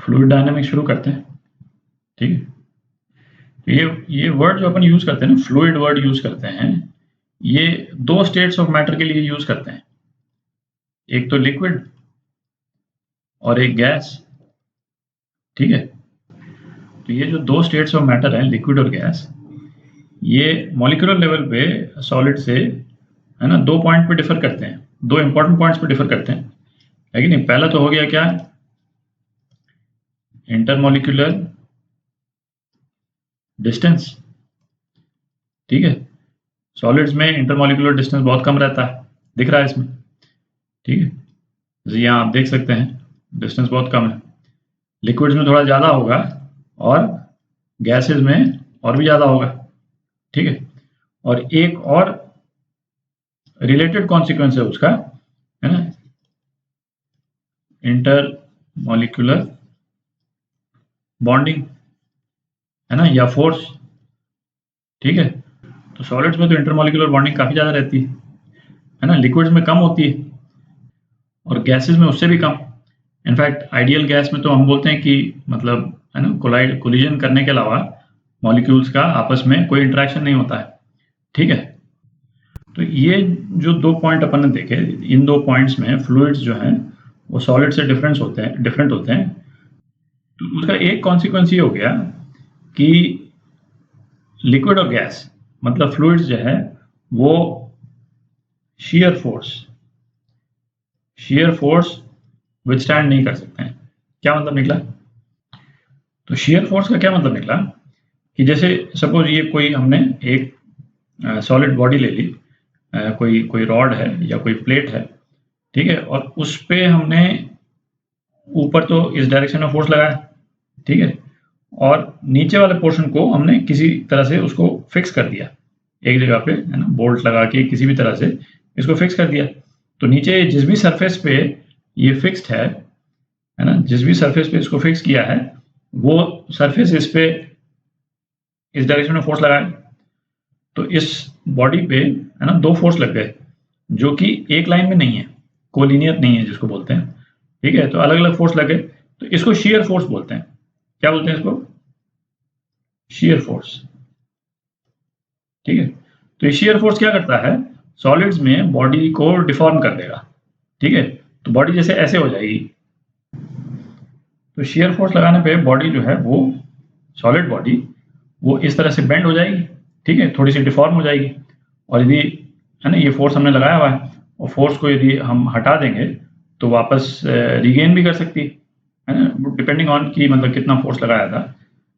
Fluid dynamics शुरू करते हैं। ठीक है, तो ये वर्ड जो अपन यूज करते हैं ना, फ्लूइड वर्ड यूज करते हैं, ये दो स्टेट्स ऑफ मैटर के लिए यूज करते हैं, एक तो लिक्विड और एक गैस। ठीक है, तो ये जो दो स्टेट्स ऑफ मैटर हैं, लिक्विड और गैस, ये मॉलिक्यूलर लेवल पे सॉलिड से, है ना, दो पॉइंट पे डिफर करते हैं, दो इंपॉर्टेंट पॉइंट्स पे डिफर करते हैं, है कि नहीं। पहला तो हो गया क्या, इंटरमॉलिक्यूलर डिस्टेंस। ठीक है, सॉलिड्स में इंटरमॉलिक्यूलर डिस्टेंस बहुत कम रहता है, दिख रहा है इसमें। ठीक है, जी यहाँ आप देख सकते हैं डिस्टेंस बहुत कम है। लिक्विड्स में थोड़ा ज़्यादा होगा और गैसेस में और भी ज़्यादा होगा। ठीक है, और एक और रिलेटेड कॉन्सिक्वेंस है उसका, है ना, इंटर मॉलिक्यूलर बॉन्डिंग, है ना, या फोर्स। ठीक है, तो सॉलिड्स में तो इंटरमॉलिक्यूलर बॉन्डिंग काफ़ी ज़्यादा रहती है ना, लिक्विड्स में कम होती है और गैसेस में उससे भी कम। इनफैक्ट आइडियल गैस में तो हम बोलते हैं कि मतलब, है ना, कोलिजन करने के अलावा मॉलिक्यूल्स का आपस में कोई इंटरेक्शन नहीं होता है। ठीक है, तो ये जो दो पॉइंट अपन ने देखे, इन दो पॉइंट्स में फ्लूइड्स जो हैं वो सॉलिड से डिफरेंट होते हैं। तो उसका एक कॉन्सिक्वेंस ये हो गया कि लिक्विड और गैस, मतलब फ्लूइड्स जो है वो शियर फोर्स विथस्टैंड नहीं कर सकते हैं। क्या मतलब निकला, तो शियर फोर्स का क्या मतलब निकला कि जैसे सपोज ये कोई हमने एक सॉलिड बॉडी ले ली, कोई रॉड है या कोई प्लेट है। ठीक है, और उस पे हमने ऊपर तो इस डायरेक्शन में फोर्स लगाया। ठीक है, और नीचे वाले पोर्शन को हमने किसी तरह से उसको फिक्स कर दिया एक जगह पे, है ना, बोल्ट लगा के किसी भी तरह से इसको फिक्स कर दिया। तो नीचे जिस भी सरफेस पे ये फिक्स्ड है ना, जिस भी सरफेस पे इसको फिक्स किया है वो सरफेस इस पे इस डायरेक्शन में फोर्स लगाए। तो इस बॉडी पे, है ना, दो फोर्स लग गए जो कि एक लाइन में नहीं है, कोलिनियर नहीं है जिसको बोलते हैं। ठीक है, तो अलग अलग फोर्स लगे, तो इसको शियर फोर्स बोलते हैं। क्या बोलते हैं इसको, शियर फोर्स। ठीक है, तो ये शियर फोर्स क्या करता है, सॉलिड्स में बॉडी को डिफॉर्म कर देगा। ठीक है, तो बॉडी जैसे ऐसे हो जाएगी, तो शियर फोर्स लगाने पे बॉडी जो है वो, सॉलिड बॉडी, वो इस तरह से बेंड हो जाएगी। ठीक है, थोड़ी सी डिफॉर्म हो जाएगी। और यदि, है ना, ये फोर्स हमने लगाया हुआ है और फोर्स को यदि हम हटा देंगे तो वापस रिगेन भी कर सकती है ना, डिपेंडिंग ऑन कि मतलब कितना फोर्स लगाया था।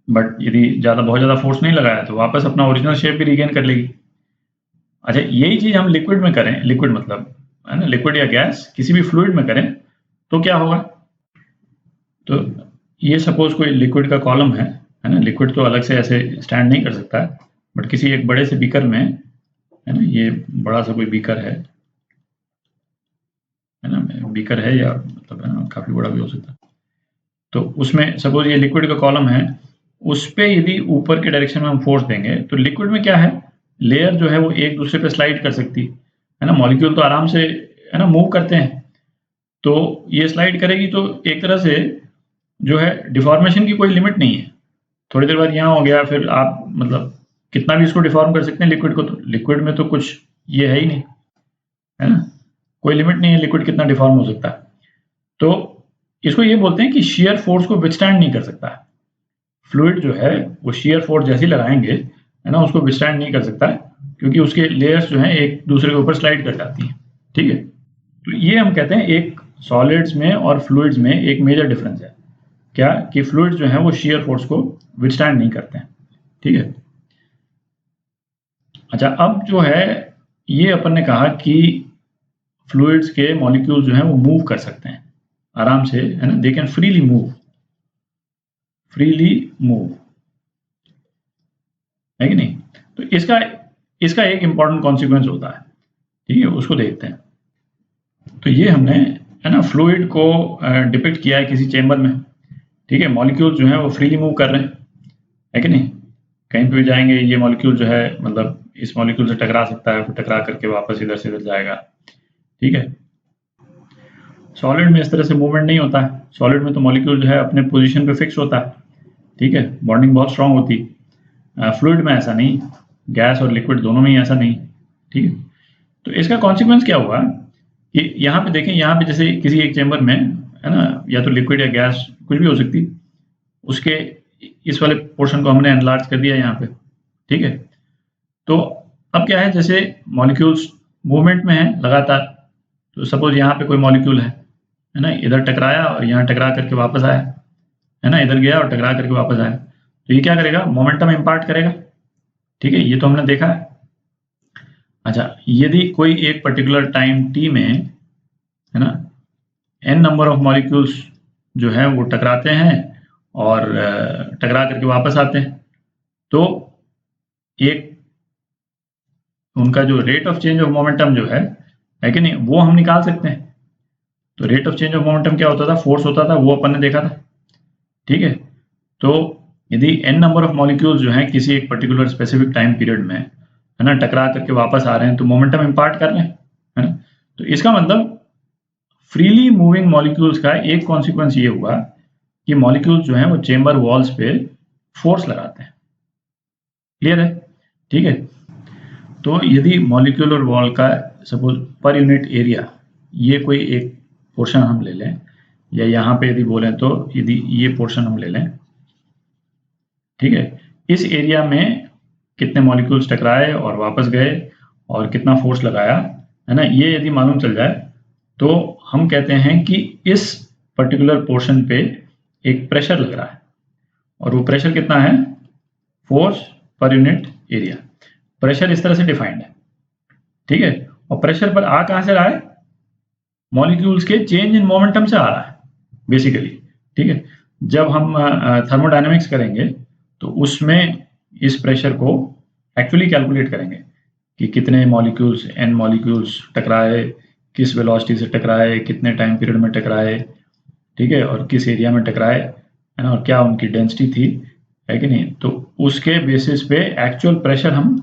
बट यदि बहुत ज़्यादा फोर्स नहीं लगाया तो वापस अपना ओरिजिनल शेप भी रिगेन कर लेगी। अच्छा, यही चीज़ हम लिक्विड में करें, लिक्विड मतलब, है ना, लिक्विड या गैस किसी भी फ्लूइड में करें तो क्या होगा। तो ये सपोज कोई लिक्विड का कॉलम है ना, लिक्विड तो अलग से ऐसे स्टैंड नहीं कर सकता, बट किसी एक बड़े से बीकर में, है ना, ये बड़ा सा कोई बीकर है ना, बीकर है या मतलब, है ना, काफ़ी बड़ा भी हो सकता है। तो उसमें सपोज ये लिक्विड का कॉलम है, उस पे यदि ऊपर के डायरेक्शन में हम फोर्स देंगे तो लिक्विड में क्या है, लेयर जो है वो एक दूसरे पे स्लाइड कर सकती है ना, मॉलिक्यूल तो आराम से, है ना, मूव करते हैं। तो ये स्लाइड करेगी तो एक तरह से जो है डिफॉर्मेशन की कोई लिमिट नहीं है। थोड़ी देर बाद यहाँ हो गया, फिर आप मतलब कितना भी इसको डिफॉर्म कर सकते हैं लिक्विड को, तो लिक्विड में तो कुछ ये है ही नहीं, है ना, कोई लिमिट नहीं है लिक्विड कितना डिफॉर्म हो सकता है। तो इसको ये बोलते हैं कि शियर फोर्स को विथस्टैंड नहीं कर सकता। फ्लूइड जो है वो शियर फोर्स जैसी लगाएंगे, है ना, उसको विथस्टैंड नहीं कर सकता क्योंकि उसके लेयर्स जो हैं एक दूसरे के ऊपर स्लाइड कर जाती हैं। ठीक है, तो ये हम कहते हैं एक सॉलिड्स में और फ्लूइड्स में एक मेजर डिफरेंस है, क्या कि फ्लूइड्स जो हैं वो शियर फोर्स को विथस्टैंड नहीं करते हैं। ठीक है, अच्छा, अब जो है ये अपन ने कहा कि फ्लूइड्स के मॉलिक्यूल जो हैं वो मूव कर सकते हैं आराम से, है ना, दे कैन फ्रीली मूव, है कि नहीं। तो इसका एक इंपॉर्टेंट कॉन्सिक्वेंस होता है। ठीक है, उसको देखते हैं। तो ये हमने, है ना, फ्लूइड को डिपिक्ट किया है किसी चेंबर में। ठीक है, मॉलिक्यूल जो है वो फ्रीली मूव कर रहे हैं, है कि नहीं, कहीं पे भी जाएंगे ये मॉलिक्यूल जो है मतलब इस मॉलिक्यूल से टकरा सकता है, फिर टकरा करके वापस इधर से इधर जाएगा। ठीक है, सॉलिड में इस तरह से मूवमेंट नहीं होता है, सॉलिड में तो मॉलिक्यूल जो है अपने पोजीशन पे फिक्स होता है, ठीक है, बॉन्डिंग बहुत स्ट्रांग होती है। फ्लूइड में ऐसा नहीं, गैस और लिक्विड दोनों में ही ऐसा नहीं, ठीक है। तो इसका कॉन्सिक्वेंस क्या हुआ कि यहाँ पे देखें, यहाँ पे जैसे किसी एक चेंबर में है ना, या तो लिक्विड या गैस कुछ भी हो सकती, उसके इस वाले पोर्शन को हमने एनलार्ज कर दिया यहाँ पे, ठीक है। तो अब क्या है, जैसे मॉलिक्यूल्स मूवमेंट में है लगातार, तो सपोज यहाँ पे कोई मॉलिक्यूल है ना, इधर टकराया और यहाँ टकरा करके वापस आया, है ना, इधर गया और टकरा करके वापस आया, तो ये क्या करेगा, मोमेंटम इम्पार्ट करेगा, ठीक है, ये तो हमने देखा है। अच्छा, यदि कोई एक पर्टिकुलर टाइम टी में, है ना, n नंबर ऑफ मॉलिक्यूल्स जो है वो टकराते हैं और टकरा करके वापस आते हैं, तो एक उनका जो rate of change of momentum जो है कि नहीं, वो हम निकाल सकते हैं। तो rate of change of momentum क्या होता था, फोर्स होता था, वो अपन ने देखा था, ठीक है। तो यदि n नंबर ऑफ मॉलिक्यूल्स जो हैं किसी एक पर्टिकुलर स्पेसिफिक टाइम पीरियड में, है ना, टकरा करके वापस आ रहे हैं, तो मोमेंटम इम्पार्ट कर रहे हैं, है ना। तो इसका मतलब फ्रीली मूविंग मॉलिक्यूल्स का एक कॉन्सिक्वेंस ये हुआ कि मॉलिक्यूल्स जो हैं वो चेंबर वॉल्स पे फोर्स लगाते हैं। क्लियर है, ठीक है। तो यदि मॉलिक्यूलर वॉल का सपोज पर यूनिट एरिया, ये कोई एक पोर्शन हम ले लें, या यहाँ पे यदि बोलें तो यदि ये पोर्शन हम ले लें, ठीक है, इस एरिया में कितने मॉलिक्यूल्स टकराए और वापस गए और कितना फोर्स लगाया, है ना, ये यदि मालूम चल जाए तो हम कहते हैं कि इस पर्टिकुलर पोर्शन पे एक प्रेशर लग रहा है, और वो प्रेशर कितना है, force per unit area. Pressure इस तरह से डिफाइंड है, ठीक है। और प्रेशर पर आ कहाँ से रहा है, मॉलिक्यूल्स के चेंज इन मोमेंटम से आ रहा है बेसिकली, ठीक है। जब हम थर्मोडायनेमिक्स करेंगे तो उसमें इस प्रेशर को एक्चुअली कैलकुलेट करेंगे कि कितने मॉलिक्यूल्स, n मॉलिक्यूल्स टकराए, किस वेलोसिटी से टकराए, कितने टाइम पीरियड में टकराए, ठीक है, और किस एरिया में टकराए, है ना, और क्या उनकी डेंसिटी थी, है कि नहीं। तो उसके बेसिस पे एक्चुअल प्रेशर हम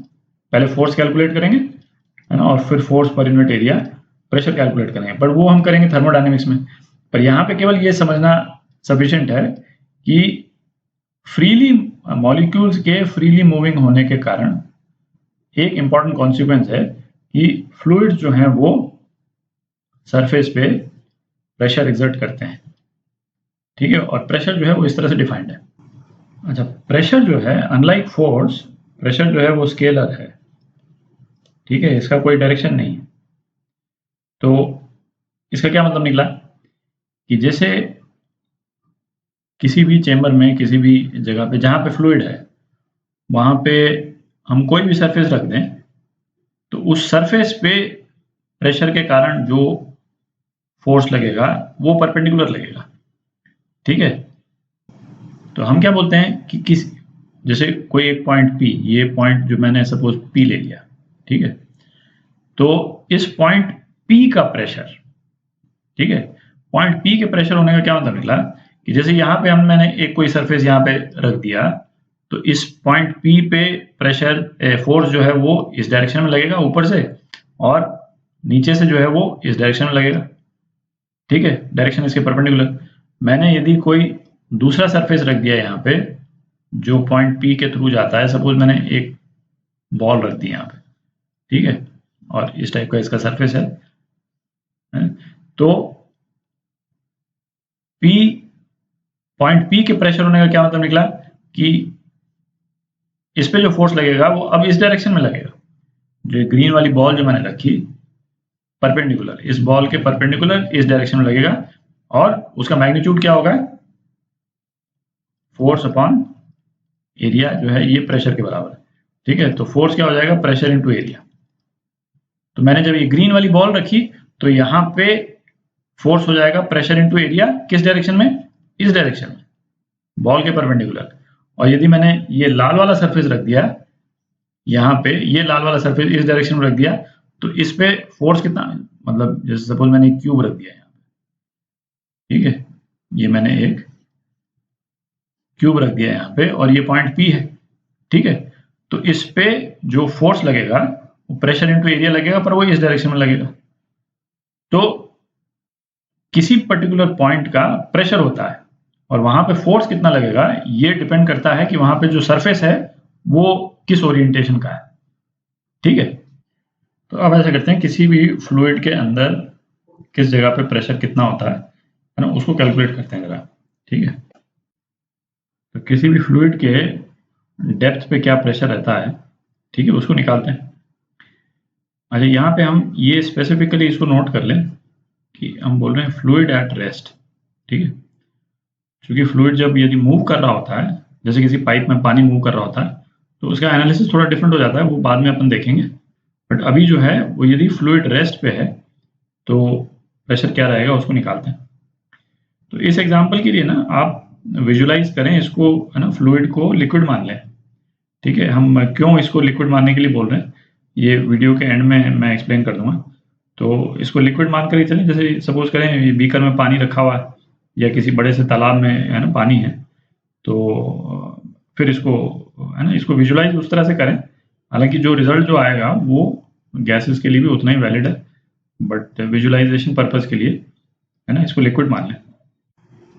पहले फोर्स कैलकुलेट करेंगे, है ना, और फिर force per unit area pressure calculate करेंगे, पर वो हम करेंगे थर्मोडायनेमिक्स में। पर यहाँ पे केवल ये समझना सफिशिएंट है कि फ्रीली मॉलिक्यूल्स के फ्रीली मूविंग होने के कारण एक इंपॉर्टेंट कॉन्सिक्वेंस है कि फ्लूइड्स जो हैं वो सरफेस पे प्रेशर एक्सर्ट करते हैं, ठीक है। और प्रेशर जो है वो इस तरह से डिफाइंड है। अच्छा, प्रेशर जो है अनलाइक फोर्स, प्रेशर जो है वो स्केलर है, ठीक है, इसका कोई डायरेक्शन नहीं है। तो इसका क्या मतलब निकला कि जैसे किसी भी चेंबर में, किसी भी जगह पे जहाँ पे फ्लूइड है, वहाँ पे हम कोई भी सरफेस रख दें, तो उस सरफेस पे प्रेशर के कारण जो फोर्स लगेगा वो परपेंडिकुलर लगेगा, ठीक है। तो हम क्या बोलते हैं कि किस, जैसे कोई एक पॉइंट P, ये पॉइंट जो मैंने सपोज P ले लिया, ठीक है, तो इस पॉइंट P का प्रेशर, ठीक है, पॉइंट P के प्रेशर होने का क्या मतलब निकला कि जैसे यहाँ पे मैंने एक कोई सरफेस यहाँ पे रख दिया, तो इस पॉइंट P पे प्रेशर, फोर्स जो है वो इस डायरेक्शन में लगेगा ऊपर से, और नीचे से जो है वो इस डायरेक्शन में लगेगा, ठीक है, डायरेक्शन इसके परपेंडिकुलर। मैंने यदि कोई दूसरा सरफेस रख दिया यहाँ पे जो पॉइंट P के थ्रू जाता है, सपोज मैंने एक बॉल रख दी यहाँ पे, ठीक है, और इस टाइप का इसका सरफेस है, तो P, पॉइंट P के प्रेशर होने का क्या मतलब निकला कि इस पे जो फोर्स लगेगा वो अब इस डायरेक्शन में लगेगा। जो ग्रीन वाली बॉल जो मैंने रखी परपेंडिकुलर, इस बॉल के परपेंडिकुलर इस डायरेक्शन में लगेगा, और उसका मैग्नीट्यूड क्या होगा, फोर्स अपॉन एरिया जो है ये प्रेशर के बराबर है, ठीक है। तो फोर्स क्या हो जाएगा, प्रेशर इनटू एरिया। तो मैंने जब ये ग्रीन वाली बॉल रखी तो यहाँ पे फोर्स हो जाएगा प्रेशर इनटू एरिया, किस डायरेक्शन में, इस डायरेक्शन में, बॉल के परपेंडिकुलर। और यदि मैंने ये लाल वाला सरफेस रख दिया यहाँ पे, ये लाल वाला सरफेस इस डायरेक्शन में रख दिया, तो इस पे फोर्स कितना, मतलब जैसे सपोज मैंने एक क्यूब रख दिया यहाँ पे, ठीक है, ये मैंने एक क्यूब रख दिया यहाँ पे और ये पॉइंट P है, ठीक है। तो इस पे जो फोर्स लगेगा वो प्रेशर इनटू एरिया लगेगा, पर वो इस डायरेक्शन में लगेगा। तो किसी पर्टिकुलर पॉइंट का प्रेशर होता है और वहां पे फोर्स कितना लगेगा ये डिपेंड करता है कि वहां पे जो सरफेस है वो किस ओरिएंटेशन का है। ठीक है, तो अब ऐसा करते हैं, किसी भी फ्लूइड के अंदर किस जगह पे प्रेशर कितना होता है ना, उसको कैलकुलेट करते हैं जरा। ठीक है, तो किसी भी फ्लूइड के डेप्थ पे क्या प्रेशर रहता है, ठीक है, उसको निकालते हैं। अच्छा, यहाँ पे हम ये स्पेसिफिकली इसको नोट कर लें कि हम बोल रहे हैं फ्लूइड एट रेस्ट। ठीक है, क्योंकि फ्लूइड जब यदि मूव कर रहा होता है, जैसे किसी पाइप में पानी मूव कर रहा होता है, तो उसका एनालिसिस थोड़ा डिफरेंट हो जाता है, वो बाद में अपन देखेंगे। बट अभी जो है वो यदि फ्लूइड रेस्ट पे है तो प्रेशर क्या रहेगा उसको निकालते हैं। तो इस एग्जांपल के लिए ना आप विजुलाइज करें इसको, है ना, फ्लूइड को लिक्विड मान लें। ठीक है, हम क्यों इसको लिक्विड मानने के लिए बोल रहे हैं ये वीडियो के एंड में मैं एक्सप्लेन कर दूंगा। तो इसको लिक्विड मान कर ही चलें, जैसे सपोज करें बीकर में पानी रखा हुआ है या किसी बड़े से तालाब में, है ना, पानी है, तो फिर इसको, है ना, इसको विजुलाइज उस तरह से करें। हालांकि जो रिजल्ट जो आएगा वो गैसेस के लिए भी उतना ही वैलिड है, बट विजुलाइजेशन पर्पज के लिए, है ना, इसको लिक्विड मान लें।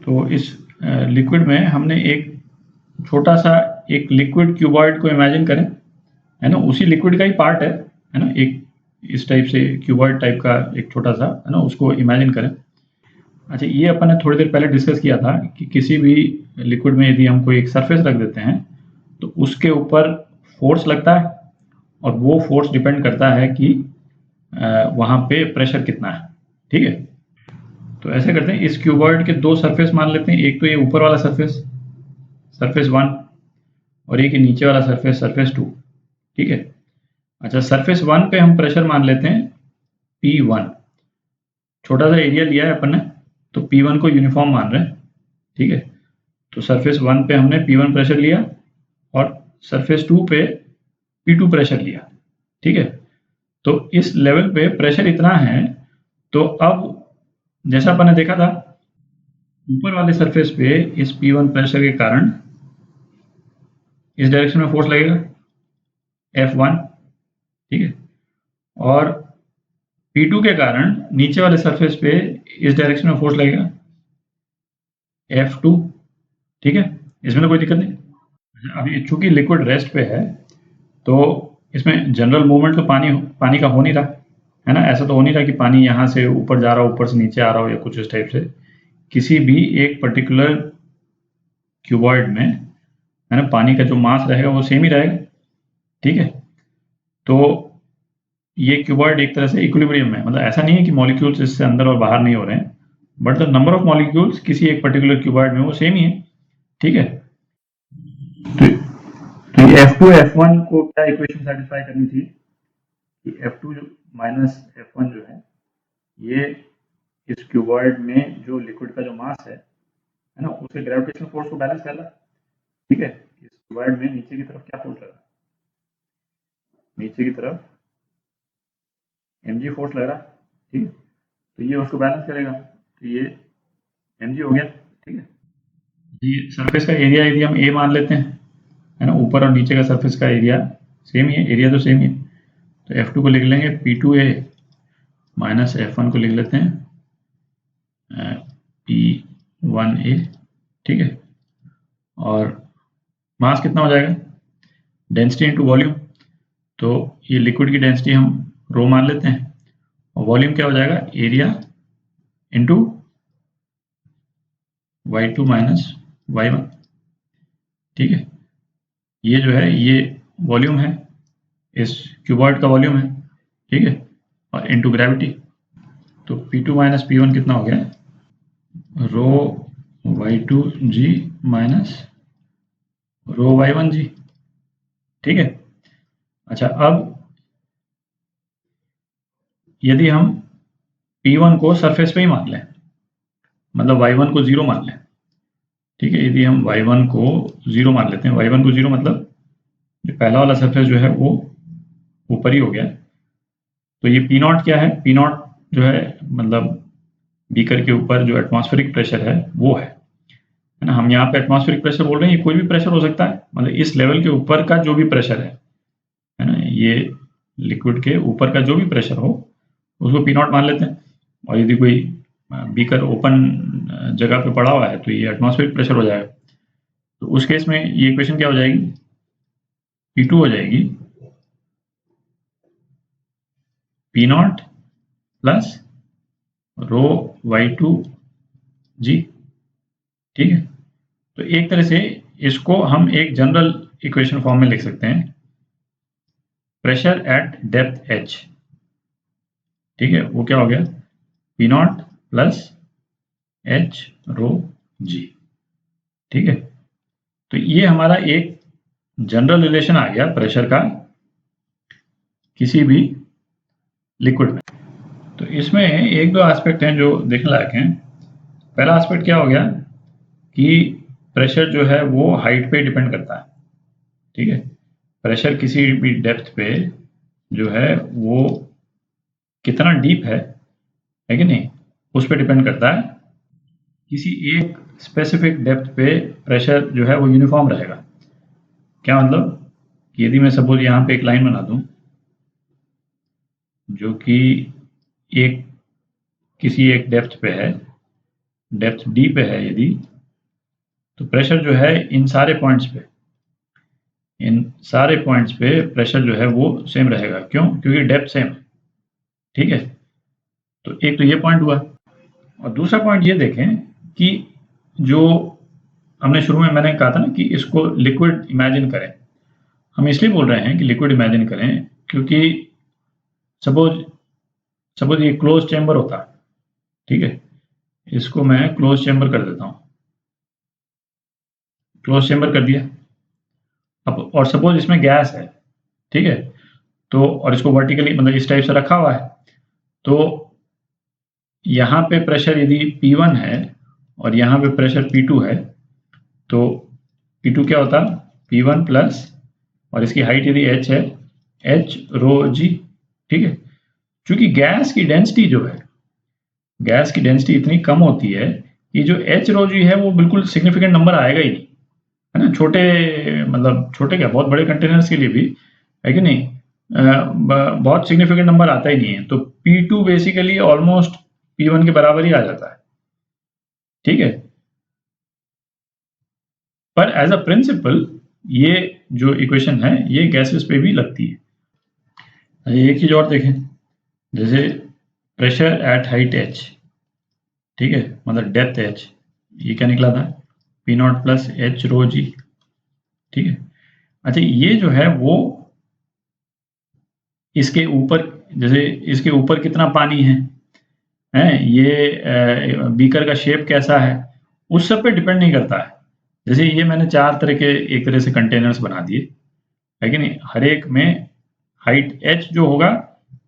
तो इस लिक्विड में हमने एक छोटा सा एक लिक्विड क्यूबॉइड को इमेजिन करें, है ना, उसी लिक्विड का ही पार्ट है ना, एक इस टाइप से क्यूबॉइड टाइप का एक छोटा सा, है ना, उसको इमेजिन करें। अच्छा, ये अपन ने थोड़ी देर पहले डिस्कस किया था कि किसी भी लिक्विड में यदि हम कोई एक सरफेस रख देते हैं तो उसके ऊपर फोर्स लगता है और वो फोर्स डिपेंड करता है कि वहाँ पे प्रेशर कितना है। ठीक है, तो ऐसे करते हैं, इस क्यूबॉइड के दो सरफेस मान लेते हैं, एक तो ये ऊपर वाला सरफेस, सरफेस 1, और एक ये नीचे वाला सरफेस, सरफेस 2। ठीक है, अच्छा, सरफेस 1 पे हम प्रेशर मान लेते हैं P1। छोटा सा एरिया लिया है अपन ने, तो P1 को यूनिफॉर्म मान रहे हैं। ठीक है, तो सरफेस 1 पे हमने P1 प्रेशर लिया और सरफेस 2 पे P2 प्रेशर लिया। ठीक है, तो इस लेवल पे प्रेशर इतना है, तो अब जैसा अपन ने देखा था ऊपर वाले सरफेस पे इस P1 प्रेशर के कारण इस डायरेक्शन में फोर्स लगेगा F1। ठीक है, और P2 के कारण नीचे वाले सरफेस पे इस डायरेक्शन में फोर्स लगेगा F2। ठीक है, इसमें तो कोई दिक्कत नहीं। अभी चूंकि लिक्विड रेस्ट पे है तो इसमें जनरल मूवमेंट तो पानी का हो नहीं रहा, है ना, ऐसा तो हो नहीं रहा कि पानी यहाँ से ऊपर जा रहा हो, ऊपर से नीचे आ रहा हो या कुछ इस टाइप से। किसी भी एक पर्टिकुलर क्यूबॉइड में, है ना, पानी का जो मास रहेगा वो सेम ही रहेगा। ठीक है, तो ये क्यूबॉइड एक तरह से इक्विलिब्रियम में, मतलब ऐसा नहीं है कि मॉलिक्यूल्स इससे अंदर और बाहर नहीं हो रहे हैं, but the number of molecules किसी एक पर्टिकुलर क्यूबॉइड में वो सेम ही है। ठीक है, तो ये F2 F1 को क्या इक्वेशन सेटिस्फाई करनी थी कि F2 माइनस F1 जो है ये इस क्यूबॉइड में जो लिक्विड का जो मास है ना, उसके ग्रेविटेशनल फोर्स को बैलेंस कर रहा है। ठीक है, इस क्यूबॉइड में नीचे की तरफ क्या फोर्स लग रहा है, नीचे की तरफ mg फोर्स लग रहा है। ठीक है, तो ये उसको बैलेंस करेगा, तो ये mg हो गया। ठीक है, ये सरफेस का एरिया यदि हम a मान लेते हैं, है ना, ऊपर और नीचे का सरफेस का एरिया सेम ही है, एरिया तो सेम ही है, तो F2 को लिख लेंगे P2a माइनस F1 को लिख लेते हैं P1a। ठीक है, और मास कितना हो जाएगा, डेंसिटी इनटू वॉल्यूम, तो ये लिक्विड की डेंसिटी हम रो मान लेते हैं और वॉल्यूम क्या हो जाएगा, area into y2 minus y1। ठीक है, ये जो है ये वॉल्यूम है, इस क्यूबॉइड का वॉल्यूम है। ठीक है, और इनटू ग्रेविटी, तो P2 माइनस P1 कितना हो गया, रो y2g माइनस रो y1g। ठीक है, अच्छा, अब यदि हम P1 को सरफेस पे ही मान लें, मतलब y1 को 0 मान लें। ठीक है, यदि हम y1 को 0 मान लेते हैं, y1 को 0 मतलब ये पहला वाला सरफेस जो है वो ऊपर ही हो गया, तो ये P0 क्या है, P0 जो है मतलब बीकर के ऊपर जो एटमॉस्फेरिक प्रेशर है वो है ना, हम यहाँ पे एटमॉस्फेरिक प्रेशर बोल रहे हैं, ये कोई भी प्रेशर हो सकता है, मतलब इस लेवल के ऊपर का जो भी प्रेशर है ना, ये लिक्विड के ऊपर का जो भी प्रेशर हो उसको P0 मान लेते हैं। और यदि कोई बीकर ओपन जगह पे पड़ा हुआ है तो ये एटमॉस्फेरिक प्रेशर हो जाएगा। तो उस केस में ये इक्वेशन क्या हो जाएगी, P2 हो जाएगी P0 प्लस रो Y2 जी। ठीक है, तो एक तरह से इसको हम एक जनरल इक्वेशन फॉर्म में लिख सकते हैं, प्रेशर एट डेप्थ h। ठीक है, वो क्या हो गया, P0 प्लस h रो g। ठीक है, तो ये हमारा एक जनरल रिलेशन आ गया प्रेशर का किसी भी लिक्विड में। तो इसमें एक दो एस्पेक्ट हैं जो देखने लायक हैं। पहला एस्पेक्ट क्या हो गया कि प्रेशर जो है वो हाइट पे डिपेंड करता है। ठीक है, प्रेशर किसी भी डेप्थ पे जो है वो कितना डीप है कि नहीं, उस पर डिपेंड करता है। किसी एक स्पेसिफिक डेप्थ पे प्रेशर जो है वो यूनिफॉर्म रहेगा। क्या मतलब कि यदि मैं सपोज यहाँ पे एक लाइन बना दूं जो कि एक किसी एक डेप्थ पे है, डेप्थ डी पे है यदि, तो प्रेशर जो है इन सारे पॉइंट्स पे प्रेशर जो है वो सेम रहेगा। क्यों? क्योंकि डेप्थ सेम है। ठीक है, तो एक तो ये पॉइंट हुआ, और दूसरा पॉइंट ये देखें कि जो हमने शुरू में मैंने कहा था ना कि इसको लिक्विड इमेजिन करें। हम इसलिए बोल रहे हैं कि लिक्विड इमेजिन करें क्योंकि सपोज ये क्लोज चेंबर होता। ठीक है, इसको मैं क्लोज चेंबर कर देता हूँ, क्लोज चेंबर कर दिया। अब और सपोज इसमें गैस है, ठीक है, तो और इसको वर्टिकली मतलब इस टाइप से रखा हुआ है, तो यहाँ पे प्रेशर यदि P1 है और यहाँ पे प्रेशर P2 है, तो P2 क्या होता, P1 प्लस, और इसकी हाइट यदि h है, h रो g। ठीक है, क्योंकि गैस की डेंसिटी जो है, गैस की डेंसिटी इतनी कम होती है कि जो h रो g है वो बिल्कुल सिग्निफिकेंट नंबर आएगा ही नहीं, है ना। छोटे मतलब छोटे क्या, बहुत बड़े कंटेनर्स के लिए भी है कि नहीं, बहुत सिग्निफिकेंट नंबर आता ही नहीं है। तो P2 बेसिकली ऑलमोस्ट P1 के बराबर ही आ जाता है। ठीक है, पर एज अ प्रिंसिपल ये जो इक्वेशन है ये गैसेस पे भी लगती है। एक चीज और देखें, जैसे प्रेशर एट हाइट h, ठीक है, मतलब डेप्थ h, ये क्या निकला था, P0 प्लस h रो g। ठीक है, अच्छा ये जो है वो इसके ऊपर, जैसे इसके ऊपर कितना पानी है ये बीकर का शेप कैसा है, उस सब पे डिपेंड नहीं करता है। जैसे ये मैंने चार तरह के एक तरह से कंटेनर्स बना दिए, है कि नहीं, हर एक में हाइट h जो होगा,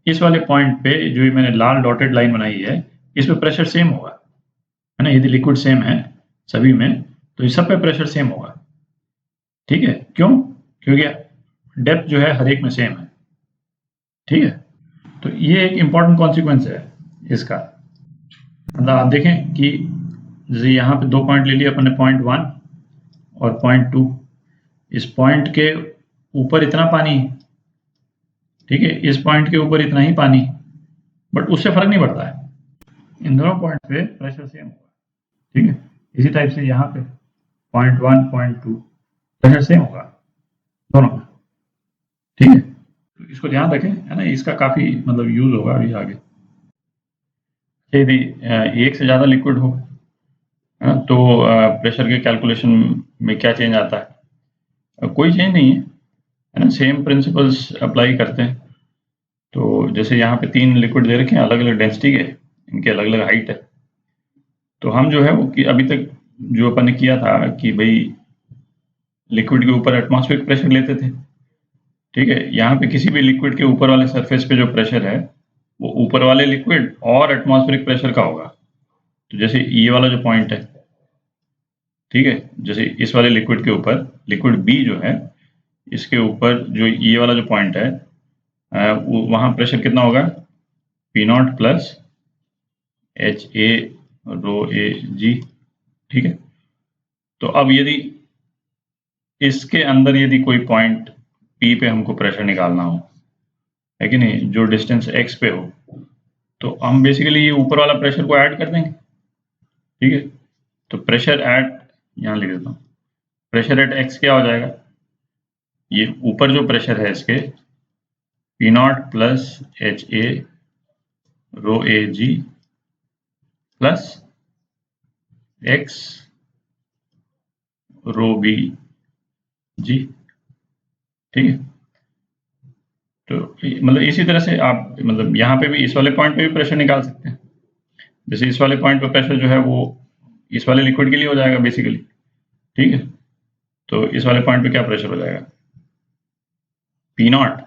इस वाले पॉइंट पे जो मैंने लाल डॉटेड लाइन बनाई है इस पे प्रेशर सेम होगा, है ना। यदि लिक्विड सेम है सभी में तो इस सब पे प्रेशर सेम होगा। ठीक है, क्यों? क्योंकि डेप्थ जो है हर एक में सेम है। ठीक है, तो ये एक इम्पॉर्टेंट कॉन्सिक्वेंस है इसका। मतलब आप देखें कि जैसे यहाँ पे दो पॉइंट ले लिए अपने, पॉइंट 1 और पॉइंट 2। इस पॉइंट के ऊपर इतना पानी, ठीक है, इस पॉइंट के ऊपर इतना ही पानी, बट उससे फर्क नहीं पड़ता है, इन दोनों पॉइंट पे प्रेशर सेम होगा। ठीक है, इसी टाइप से यहाँ पे पॉइंट 1 पॉइंट 2 प्रेशर सेम होगा दोनों में। ठीक है, तो इसको ध्यान रखें, है ना, इसका काफी मतलब यूज होगा अभी आगे। यदि एक से ज्यादा लिक्विड हो, है ना, तो प्रेशर के कैलकुलेशन में क्या चेंज आता है, कोई चेंज नहीं है ना, सेम प्रिंसिपल्स अप्लाई करते हैं। तो जैसे यहाँ पे 3 लिक्विड दे रखे हैं अलग अलग डेंसिटी के, इनके अलग अलग हाइट है, तो हम जो है वो अभी तक जो अपन ने किया था कि भाई लिक्विड के ऊपर एटमॉस्फेरिक प्रेशर लेते थे। ठीक है, यहाँ पे किसी भी लिक्विड के ऊपर वाले सरफेस पे जो प्रेशर है वो ऊपर वाले लिक्विड और एटमॉस्फेरिक प्रेशर का होगा। तो जैसे ये वाला जो पॉइंट है, ठीक है, जैसे इस वाले लिक्विड के ऊपर, लिक्विड बी जो है, इसके ऊपर जो ये वाला जो पॉइंट है, वहाँ प्रेशर कितना होगा, P0 plus H A rho A जी। ठीक है, तो अब यदि इसके अंदर यदि कोई पॉइंट P पे हमको प्रेशर निकालना हो, है कि नहीं, जो डिस्टेंस x पे हो, तो हम बेसिकली ये ऊपर वाला प्रेशर को ऐड कर देंगे, ठीक है। तो प्रेशर एट, यहाँ लिख देता हूँ, प्रेशर एट एक्स क्या हो जाएगा, ये ऊपर जो प्रेशर है इसके P naught plus H A rho A G plus X rho B G, ठीक है। तो मतलब इसी तरह से आप मतलब यहाँ पे भी इस वाले पॉइंट पे भी प्रेशर निकाल सकते हैं। जैसे इस वाले पॉइंट पे प्रेशर जो है वो इस वाले लिक्विड के लिए हो जाएगा बेसिकली, ठीक है। तो इस वाले पॉइंट पे क्या प्रेशर हो जाएगा, पी नॉट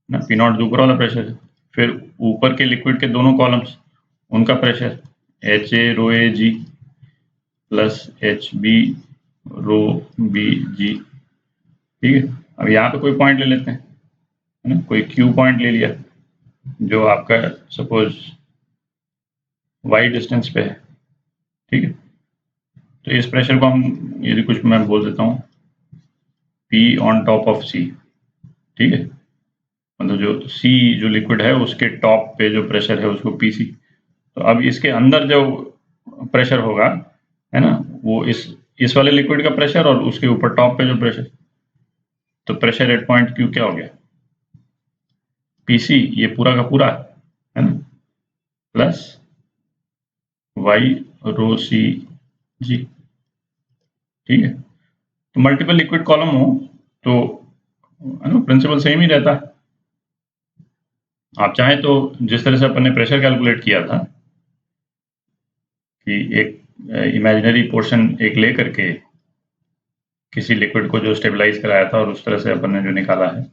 ना, पी नॉट जो ऊपर वाला प्रेशर है, फिर ऊपर के लिक्विड के दोनों कॉलम्स उनका pressure H A rho A G plus H B rho B G, ठीक है। अब यहाँ पे कोई पॉइंट ले लेते हैं, है ना, कोई क्यू पॉइंट ले लिया जो आपका सपोज वाई डिस्टेंस पे है, ठीक है। तो इस प्रेशर को हम यदि कुछ मैं बोल देता हूँ पी ऑन टॉप ऑफ सी, ठीक है, मतलब जो सी जो लिक्विड है उसके टॉप पे जो प्रेशर है उसको पी सी। तो अब इसके अंदर जो प्रेशर होगा, है ना, वो इस वाले लिक्विड का प्रेशर और उसके ऊपर टॉप पे जो प्रेशर, तो प्रेशर एट पॉइंट क्यू क्या हो गया, पीसी ये पूरा का पूरा, है ना, प्लस वाई रो सी जी, ठीक है। तो मल्टीपल लिक्विड कॉलम हो तो है ना प्रिंसिपल सेम ही रहता है। आप चाहें तो जिस तरह से अपन ने प्रेशर कैलकुलेट किया था कि एक इमेजिनरी पोर्शन एक ले करके किसी लिक्विड को जो स्टेबलाइज कराया था और उस तरह से अपन ने जो निकाला है,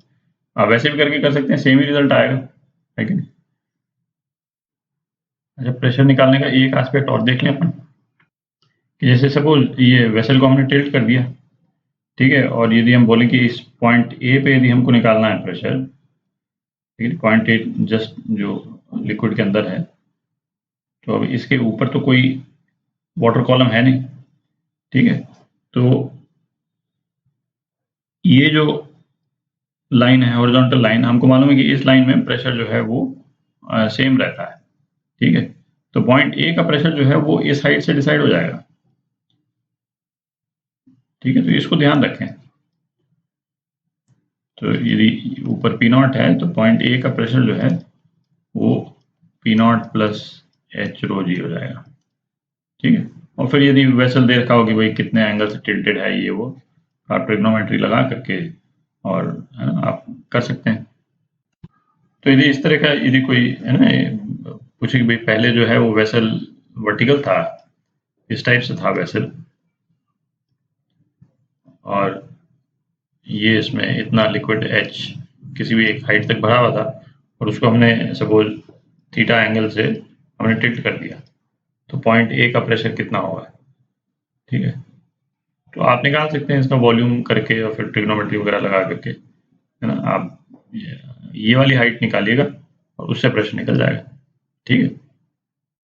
आप वैसे भी करके कर सकते हैं, सेम ही रिजल्ट आएगा, है कि नहीं। अच्छा, प्रेशर निकालने का एक एस्पेक्ट और देख लें अपन कि जैसे सपोज ये वेसल को हमने टिल्ट कर दिया, ठीक है, और यदि हम बोलें कि इस पॉइंट ए पे यदि हमको निकालना है प्रेशर, ठीक है, पॉइंट ए जस्ट जो लिक्विड के अंदर है, तो अब इसके ऊपर तो कोई वाटर कॉलम है नहीं, ठीक है। तो ये जो लाइन है हॉरिजॉन्टल लाइन, हमको मालूम है कि इस लाइन में प्रेशर जो है वो सेम रहता है, ठीक है। तो पॉइंट ए का प्रेशर जो है वो इस साइड से डिसाइड हो जाएगा, ठीक है। तो इसको ध्यान रखें। तो यदि ऊपर पी नॉट है तो पॉइंट ए का प्रेशर जो है वो पी नॉट प्लस एच रो जी हो जाएगा, ठीक है। और फिर यदि वेसल दे रखा हो कि भाई कितने एंगल से टिल्टेड है ये वो, आप ट्रिग्नोमेट्री लगा करके और है ना आप कर सकते हैं। तो यदि इस तरह का यदि कोई है ना पूछे कि भाई पहले जो है वो वेसल वर्टिकल था, इस टाइप से था वेसल, और ये इसमें इतना लिक्विड एच किसी भी एक हाइट तक भरा हुआ था और उसको हमने सपोज थीटा एंगल से हमने टिल्ट कर दिया, तो पॉइंट ए का प्रेशर कितना होगा, ठीक है। तो आप निकाल सकते हैं इसका वॉल्यूम करके और फिर ट्रिग्नोमेट्री वगैरह लगा करके, है ना। आप ये वाली हाइट निकालिएगा और उससे प्रेशर निकल जाएगा, ठीक है।